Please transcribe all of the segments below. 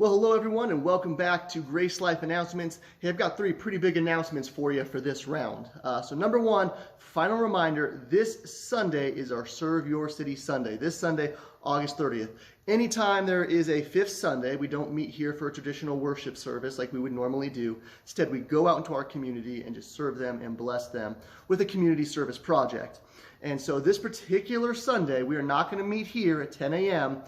Well, hello everyone, and welcome back to Grace Life Announcements. Hey, I've got three pretty big announcements for you for this round. So number one, final reminder, this Sunday is our Serve Your City Sunday. This Sunday, August 30th. Anytime there is a fifth Sunday, we don't meet here for a traditional worship service like we would normally do. Instead, we go out into our community and just serve them and bless them with a community service project. And so this particular Sunday, we are not going to meet here at 10 a.m.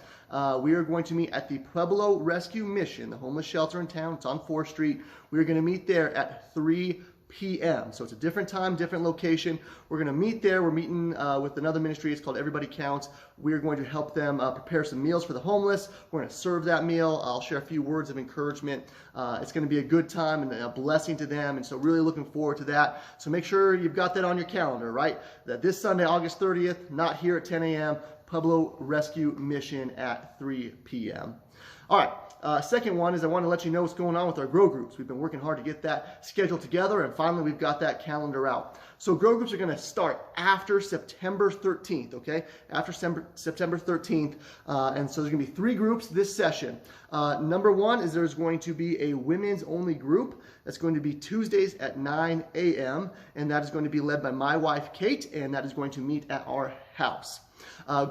We are going to meet at the Pueblo Rescue Mission, the homeless shelter in town. It's on 4th Street. We are going to meet there at 3 p.m. So it's a different time, different location. We're going to meet there. We're meeting with another ministry. It's called Everybody Counts. We are going to help them prepare some meals for the homeless. We're going to serve that meal. I'll share a few words of encouragement. It's going to be a good time and a blessing to them. And so really looking forward to that. So make sure you've got that on your calendar, right? That this Sunday, August 30th, not here at 10 a.m., Pueblo Rescue Mission at 3 p.m. All right, second one is I want to let you know what's going on with our grow groups. We've been working hard to get that scheduled together, and finally we've got that calendar out. So grow groups are going to start after September 13th, okay? After September 13th, and so there's going to be 3 groups this session. Number one is there's going to be a women's only group. That's going to be Tuesdays at 9 a.m., and that is going to be led by my wife, Kate, and that is going to meet at our house.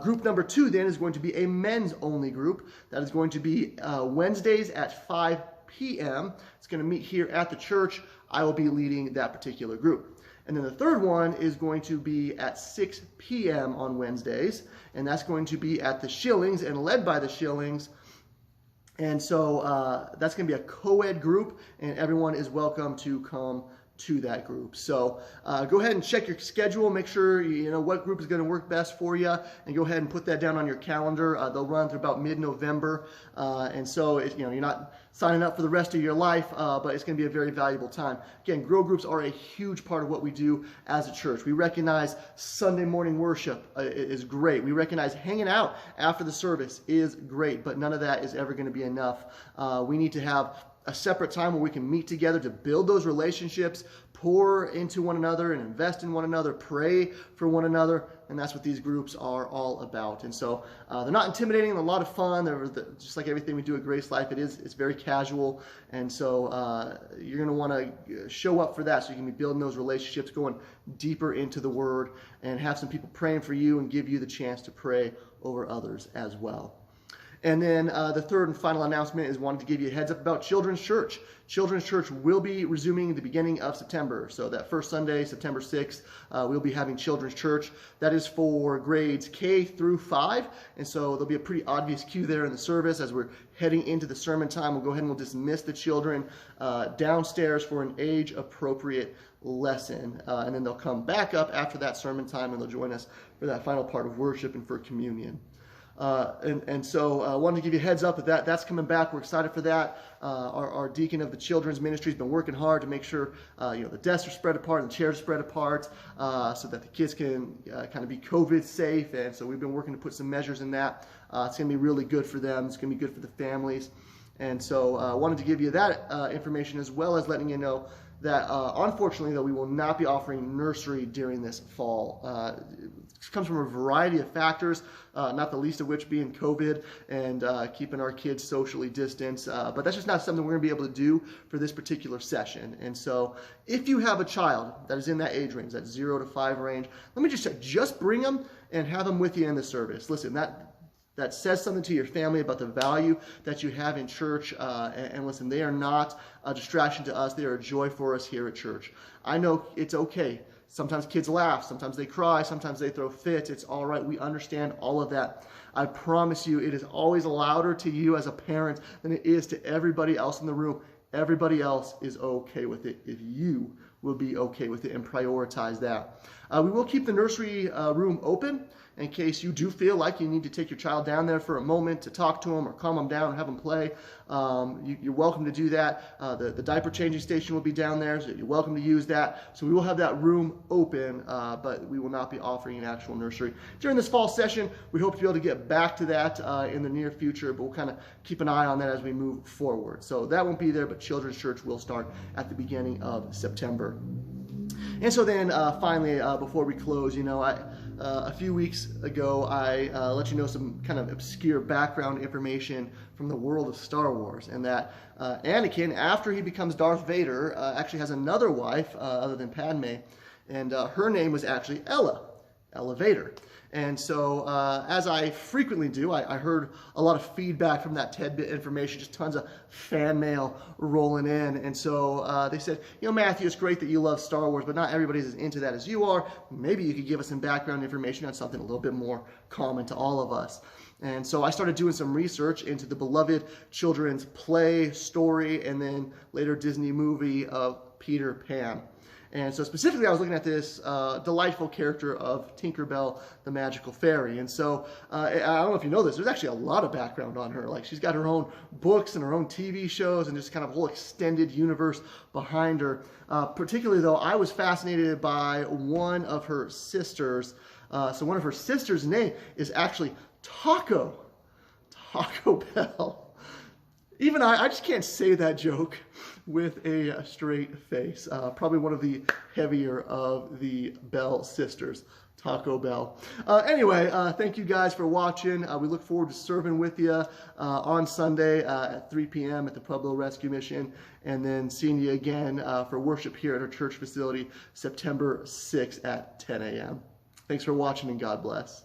Group number 2 then is going to be a men's only group. That is going to be Wednesdays at 5 p.m. It's going to meet here at the church. I will be leading that particular group. And then the third one is going to be at 6 p.m. on Wednesdays, and that's going to be at the Shillings and led by the Shillings. And so that's going to be a co-ed group, and everyone is welcome to come to that group. So go ahead and check your schedule, make sure you know what group is going to work best for you, and go ahead and put that down on your calendar. They'll run through about mid-November, and so you're not signing up for the rest of your life, but it's going to be a very valuable time. Again, grow groups are a huge part of what we do as a church. We recognize Sunday morning worship is great. We recognize hanging out after the service is great, but none of that is ever going to be enough. We need to have a separate time where we can meet together to build those relationships, pour into one another and invest in one another, pray for one another, and that's what these groups are all about. And so they're not intimidating, they're a lot of fun. They're just like everything we do at Grace Life, it's very casual, and so you're going to want to show up for that so you can be building those relationships, going deeper into the Word, and have some people praying for you and give you the chance to pray over others as well. And then the third and final announcement is wanting to give you a heads up about Children's Church. Children's Church will be resuming at the beginning of September. So that first Sunday, September 6th, we'll be having Children's Church. That is for grades K through 5. And so there'll be a pretty obvious cue there in the service as we're heading into the sermon time. We'll go ahead and we'll dismiss the children downstairs for an age-appropriate lesson. And then they'll come back up after that sermon time and they'll join us for that final part of worship and for communion. So I wanted to give you a heads up that that's coming back. We're excited for that. Our deacon of the children's ministry has been working hard to make sure the desks are spread apart and the chairs are spread apart so that the kids can kind of be COVID safe. And so we've been working to put some measures in that. It's going to be really good for them. It's going to be good for the families. And so I wanted to give you that information as well as letting you know that unfortunately, though, we will not be offering nursery during this fall. It comes from a variety of factors, not the least of which being COVID and keeping our kids socially distanced. But that's just not something we're going to be able to do for this particular session. And so if you have a child that is in that age range, that 0 to 5 range, let me just say, just bring them and have them with you in the service. Listen, that says something to your family about the value that you have in church. And listen, they are not a distraction to us. They are a joy for us here at church. I know it's okay. Sometimes kids laugh. Sometimes they cry. Sometimes they throw fits. It's all right. We understand all of that. I promise you, it is always louder to you as a parent than it is to everybody else in the room. Everybody else is okay with it if you will be okay with it and prioritize that. We will keep the nursery room open in case you do feel like you need to take your child down there for a moment to talk to them or calm them down and have them play. You're welcome to do that. The diaper changing station will be down there, so you're welcome to use that. So we will have that room open, but we will not be offering an actual nursery. During this fall session, we hope to be able to get back to that in the near future, but we'll kind of keep an eye on that as we move forward. So that won't be there, but Children's Church will start at the beginning of September. And so then finally, before we close, a few weeks ago, I let you know some kind of obscure background information from the world of Star Wars, and that Anakin, after he becomes Darth Vader, actually has another wife other than Padme, and her name was actually Ella Vader. And so, as I frequently do, I heard a lot of feedback from that tidbit information, just tons of fan mail rolling in. And so they said, you know, Matthew, it's great that you love Star Wars, but not everybody's as into that as you are. Maybe you could give us some background information on something a little bit more common to all of us. And so I started doing some research into the beloved children's play, story, and then later Disney movie of Peter Pan. And so specifically, I was looking at this delightful character of Tinkerbell, the Magical Fairy. And so I don't know if you know this, there's actually a lot of background on her. Like, she's got her own books and her own TV shows and just kind of a whole extended universe behind her. Particularly, though, I was fascinated by one of her sisters. So one of her sisters' name is actually Taco Bell. Even I just can't say that joke with a straight face. Probably one of the heavier of the Bell sisters, Taco Bell. Anyway, thank you guys for watching. We look forward to serving with you on Sunday at 3 p.m. at the Pueblo Rescue Mission, and then seeing you again for worship here at our church facility September 6th at 10 a.m. Thanks for watching, and God bless.